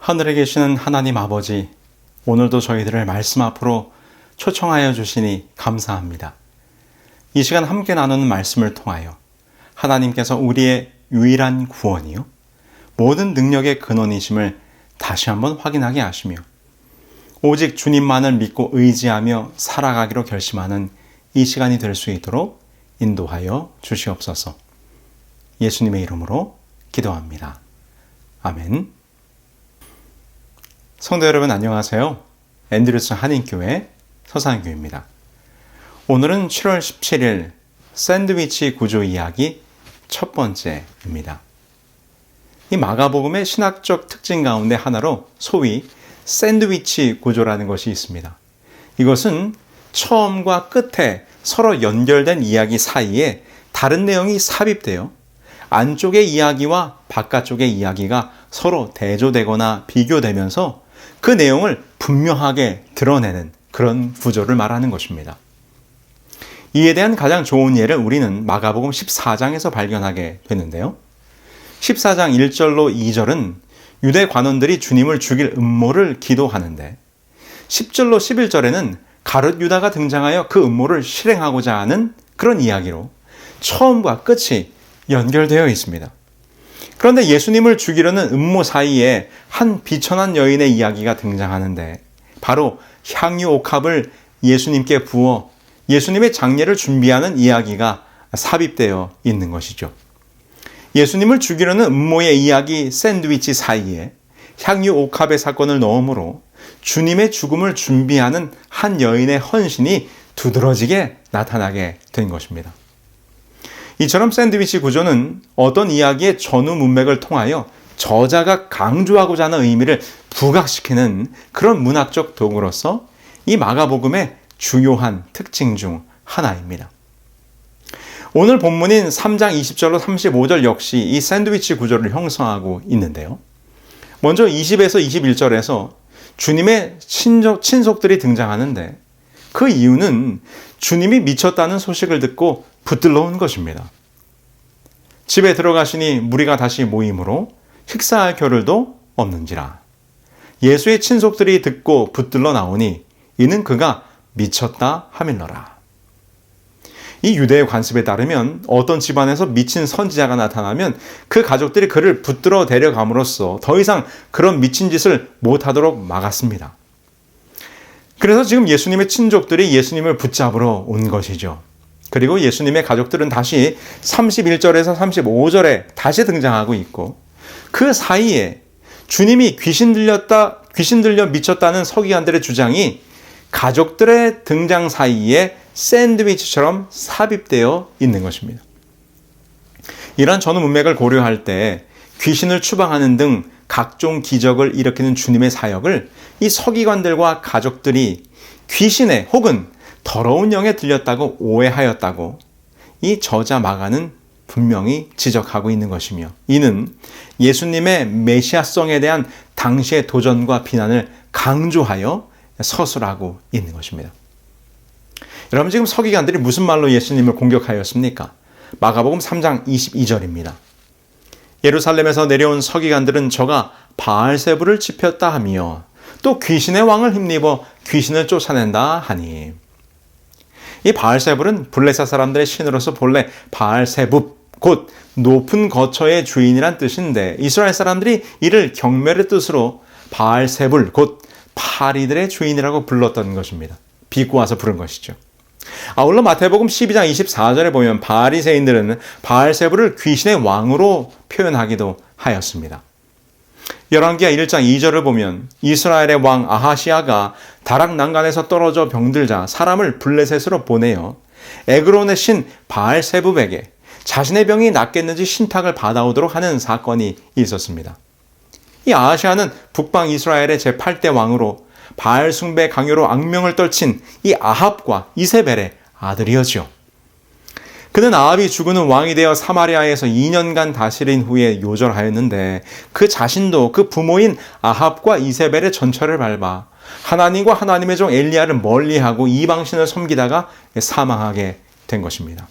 하늘에 계시는 하나님 아버지, 오늘도 저희들을 말씀 앞으로 초청하여 주시니 감사합니다. 이 시간 함께 나누는 말씀을 통하여 하나님께서 우리의 유일한 구원이요, 모든 능력의 근원이심을 다시 한번 확인하게 하시며 오직 주님만을 믿고 의지하며 살아가기로 결심하는 이 시간이 될 수 있도록 인도하여 주시옵소서. 예수님의 이름으로 기도합니다. 아멘. 성도 여러분 안녕하세요. 앤드루스 한인교회 서산교입니다. 오늘은 7월 17일 샌드위치 구조 이야기 첫 번째입니다. 이 마가복음의 신학적 특징 가운데 하나로 소위 샌드위치 구조라는 것이 있습니다. 이것은 처음과 끝에 서로 연결된 이야기 사이에 다른 내용이 삽입되어 안쪽의 이야기와 바깥쪽의 이야기가 서로 대조되거나 비교되면서 그 내용을 분명하게 드러내는 그런 구조를 말하는 것입니다. 이에 대한 가장 좋은 예를 우리는 마가복음 14장에서 발견하게 되는데요. 14장 1절로 2절은 유대 관원들이 주님을 죽일 음모를 기도하는데 10절로 11절에는 가룟 유다가 등장하여 그 음모를 실행하고자 하는 그런 이야기로 처음과 끝이 연결되어 있습니다. 그런데 예수님을 죽이려는 음모 사이에 한 비천한 여인의 이야기가 등장하는데 바로 향유 옥합을 예수님께 부어 예수님의 장례를 준비하는 이야기가 삽입되어 있는 것이죠. 예수님을 죽이려는 음모의 이야기 샌드위치 사이에 향유 옥합의 사건을 넣으므로 주님의 죽음을 준비하는 한 여인의 헌신이 두드러지게 나타나게 된 것입니다. 이처럼 샌드위치 구조는 어떤 이야기의 전후 문맥을 통하여 저자가 강조하고자 하는 의미를 부각시키는 그런 문학적 도구로서 이 마가복음의 주요한 특징 중 하나입니다. 오늘 본문인 3장 20절로 35절 역시 이 샌드위치 구조를 형성하고 있는데요. 먼저 20에서 21절에서 주님의 친속들이 등장하는데 그 이유는 주님이 미쳤다는 소식을 듣고 붙들러 온 것입니다. 집에 들어가시니 무리가 다시 모이므로 식사할 겨를도 없는지라. 예수의 친속들이 듣고 붙들러 나오니 이는 그가 미쳤다 하밀러라. 이 유대의 관습에 따르면 어떤 집안에서 미친 선지자가 나타나면 그 가족들이 그를 붙들어 데려감으로써 더 이상 그런 미친 짓을 못하도록 막았습니다. 그래서 지금 예수님의 친족들이 예수님을 붙잡으러 온 것이죠. 그리고 예수님의 가족들은 다시 31절에서 35절에 다시 등장하고 있고 그 사이에 주님이 귀신 들려 미쳤다는 서기관들의 주장이 가족들의 등장 사이에 샌드위치처럼 삽입되어 있는 것입니다. 이러한 전후 문맥을 고려할 때 귀신을 추방하는 등 각종 기적을 일으키는 주님의 사역을 이 서기관들과 가족들이 귀신에 혹은 더러운 영에 들렸다고 오해하였다고 이 저자 마가는 분명히 지적하고 있는 것이며 이는 예수님의 메시아성에 대한 당시의 도전과 비난을 강조하여 서술하고 있는 것입니다. 여러분 지금 서기관들이 무슨 말로 예수님을 공격하였습니까? 마가복음 3장 22절입니다. 예루살렘에서 내려온 서기관들은 저가 바알세불을 지폈다 하며 또 귀신의 왕을 힘입어 귀신을 쫓아낸다 하니 이 바알세불은 블레셋 사람들의 신으로서 본래 바알세붑 곧 높은 거처의 주인이란 뜻인데 이스라엘 사람들이 이를 경멸의 뜻으로 바알세불 곧 파리들의 주인이라고 불렀던 것입니다. 비꼬아서 부른 것이죠. 아울러 마태복음 12장 24절에 보면 바리새인들은 바알세불을 귀신의 왕으로 표현하기도 하였습니다. 열왕기하 1장 2절을 보면 이스라엘의 왕 아하시아가 다락 난간에서 떨어져 병들자 사람을 블레셋으로 보내어 에그론의 신 바알세붑에게 자신의 병이 낫겠는지 신탁을 받아오도록 하는 사건이 있었습니다. 이 아하시아는 북방 이스라엘의 제8대 왕으로 바알 숭배 강요로 악명을 떨친 이 아합과 이세벨의 아들이었죠. 그는 아합이 죽은 후 왕이 되어 사마리아에서 2년간 다스린 후에 요절하였는데 그 자신도 그 부모인 아합과 이세벨의 전철을 밟아 하나님과 하나님의 종 엘리야를 멀리하고 이방신을 섬기다가 사망하게 된 것입니다.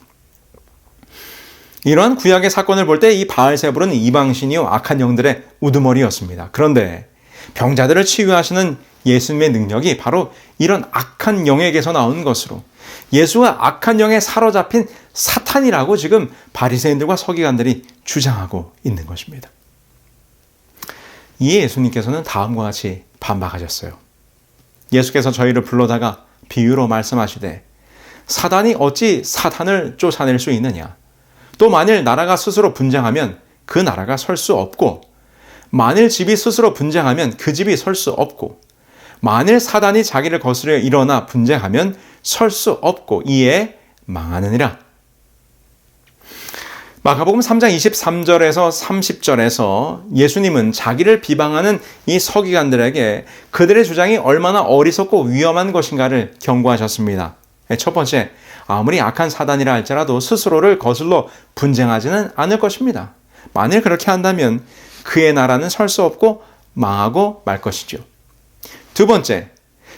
이러한 구약의 사건을 볼 때 이 바알세불은 이방신이요 악한 영들의 우두머리였습니다. 그런데 병자들을 치유하시는 예수님의 능력이 바로 이런 악한 영에게서 나온 것으로 예수가 악한 영에 사로잡힌 사탄이라고 지금 바리새인들과 서기관들이 주장하고 있는 것입니다. 이에 예수님께서는 다음과 같이 반박하셨어요. 예수께서 저희를 불러다가 비유로 말씀하시되 사단이 어찌 사탄을 쫓아낼 수 있느냐? 또 만일 나라가 스스로 분쟁하면 그 나라가 설 수 없고 만일 집이 스스로 분쟁하면 그 집이 설 수 없고 만일 사단이 자기를 거스려 일어나 분쟁하면 설 수 없고 이에 망하느니라. 마가복음 3장 23절에서 30절에서 예수님은 자기를 비방하는 이 서기관들에게 그들의 주장이 얼마나 어리석고 위험한 것인가를 경고하셨습니다. 첫 번째, 아무리 악한 사단이라 할지라도 스스로를 거슬러 분쟁하지는 않을 것입니다. 만일 그렇게 한다면 그의 나라는 설 수 없고 망하고 말 것이죠. 두 번째,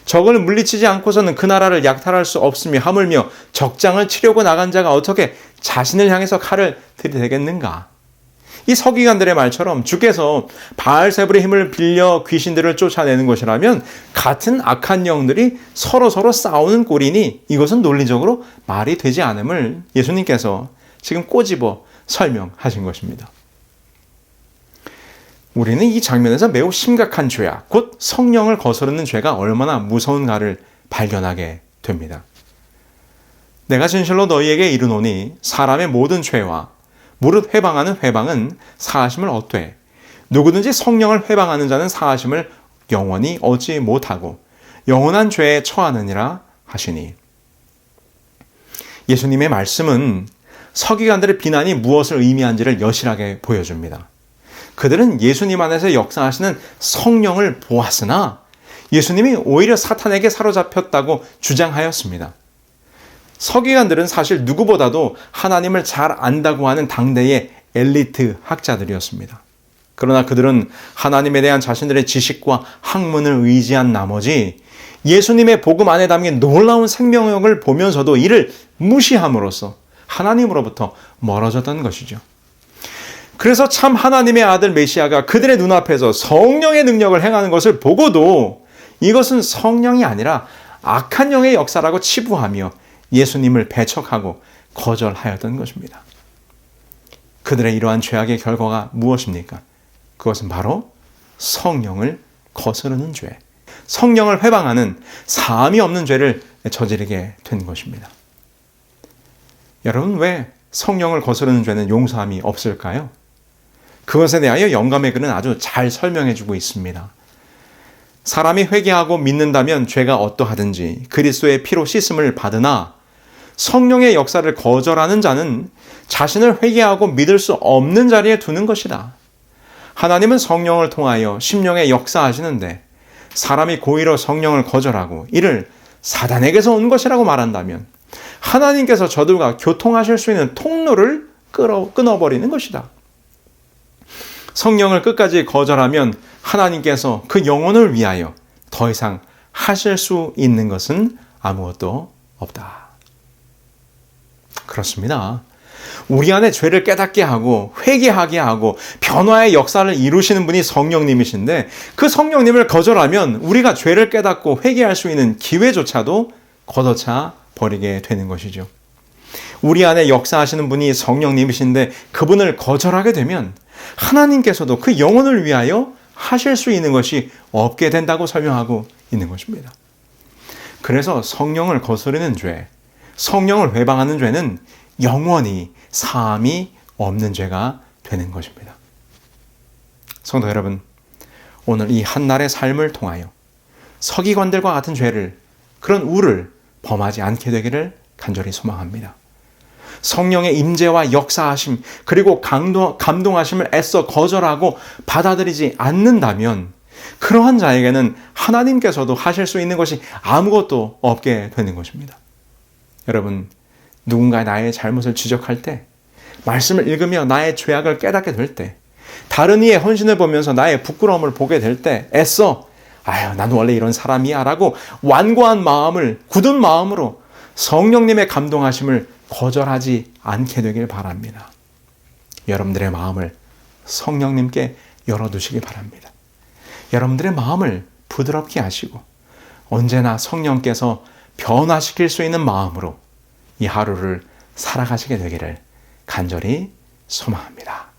적을 물리치지 않고서는 그 나라를 약탈할 수 없으며 하물며 적장을 치려고 나간 자가 어떻게 자신을 향해서 칼을 들이대겠는가? 이 서기관들의 말처럼 주께서 바알세불의 힘을 빌려 귀신들을 쫓아내는 것이라면 같은 악한 영들이 서로 싸우는 꼴이니 이것은 논리적으로 말이 되지 않음을 예수님께서 지금 꼬집어 설명하신 것입니다. 우리는 이 장면에서 매우 심각한 죄악, 곧 성령을 거스르는 죄가 얼마나 무서운가를 발견하게 됩니다. 내가 진실로 너희에게 이르노니 사람의 모든 죄와 무릇 회방하는 회방은 사하심을 얻되 누구든지 성령을 회방하는 자는 사하심을 영원히 얻지 못하고 영원한 죄에 처하느니라 하시니. 예수님의 말씀은 서기관들의 비난이 무엇을 의미한지를 여실하게 보여줍니다. 그들은 예수님 안에서 역사하시는 성령을 보았으나 예수님이 오히려 사탄에게 사로잡혔다고 주장하였습니다. 서기관들은 사실 누구보다도 하나님을 잘 안다고 하는 당대의 엘리트 학자들이었습니다. 그러나 그들은 하나님에 대한 자신들의 지식과 학문을 의지한 나머지 예수님의 복음 안에 담긴 놀라운 생명력을 보면서도 이를 무시함으로써 하나님으로부터 멀어졌던 것이죠. 그래서 참 하나님의 아들 메시아가 그들의 눈앞에서 성령의 능력을 행하는 것을 보고도 이것은 성령이 아니라 악한 영의 역사라고 치부하며 예수님을 배척하고 거절하였던 것입니다. 그들의 이러한 죄악의 결과가 무엇입니까? 그것은 바로 성령을 거스르는 죄, 성령을 회방하는 사함이 없는 죄를 저지르게 된 것입니다. 여러분, 왜 성령을 거스르는 죄는 용서함이 없을까요? 그것에 대하여 영감의 글은 아주 잘 설명해주고 있습니다. 사람이 회개하고 믿는다면 죄가 어떠하든지 그리스도의 피로 씻음을 받으나 성령의 역사를 거절하는 자는 자신을 회개하고 믿을 수 없는 자리에 두는 것이다. 하나님은 성령을 통하여 심령에 역사하시는데 사람이 고의로 성령을 거절하고 이를 사단에게서 온 것이라고 말한다면 하나님께서 저들과 교통하실 수 있는 통로를 끊어버리는 것이다. 성령을 끝까지 거절하면 하나님께서 그 영혼을 위하여 더 이상 하실 수 있는 것은 아무것도 없다. 그렇습니다. 우리 안에 죄를 깨닫게 하고 회개하게 하고 변화의 역사를 이루시는 분이 성령님이신데 그 성령님을 거절하면 우리가 죄를 깨닫고 회개할 수 있는 기회조차도 걷어차 버리게 되는 것이죠. 우리 안에 역사하시는 분이 성령님이신데 그분을 거절하게 되면 하나님께서도 그 영혼을 위하여 하실 수 있는 것이 없게 된다고 설명하고 있는 것입니다. 그래서 성령을 거스르는 죄, 성령을 회방하는 죄는 영원히 사함이 없는 죄가 되는 것입니다. 성도 여러분, 오늘 이 한날의 삶을 통하여 서기관들과 같은 죄를, 그런 우를 범하지 않게 되기를 간절히 소망합니다. 성령의 임재와 역사하심 그리고 감동하심을 애써 거절하고 받아들이지 않는다면 그러한 자에게는 하나님께서도 하실 수 있는 것이 아무것도 없게 되는 것입니다. 여러분, 누군가 나의 잘못을 지적할 때, 말씀을 읽으며 나의 죄악을 깨닫게 될 때, 다른 이의 헌신을 보면서 나의 부끄러움을 보게 될 때 애써 난 원래 이런 사람이야 라고 완고한 마음을, 굳은 마음으로 성령님의 감동하심을 거절하지 않게 되길 바랍니다. 여러분들의 마음을 성령님께 열어두시기 바랍니다. 여러분들의 마음을 부드럽게 하시고 언제나 성령께서 변화시킬 수 있는 마음으로 이 하루를 살아가시게 되기를 간절히 소망합니다.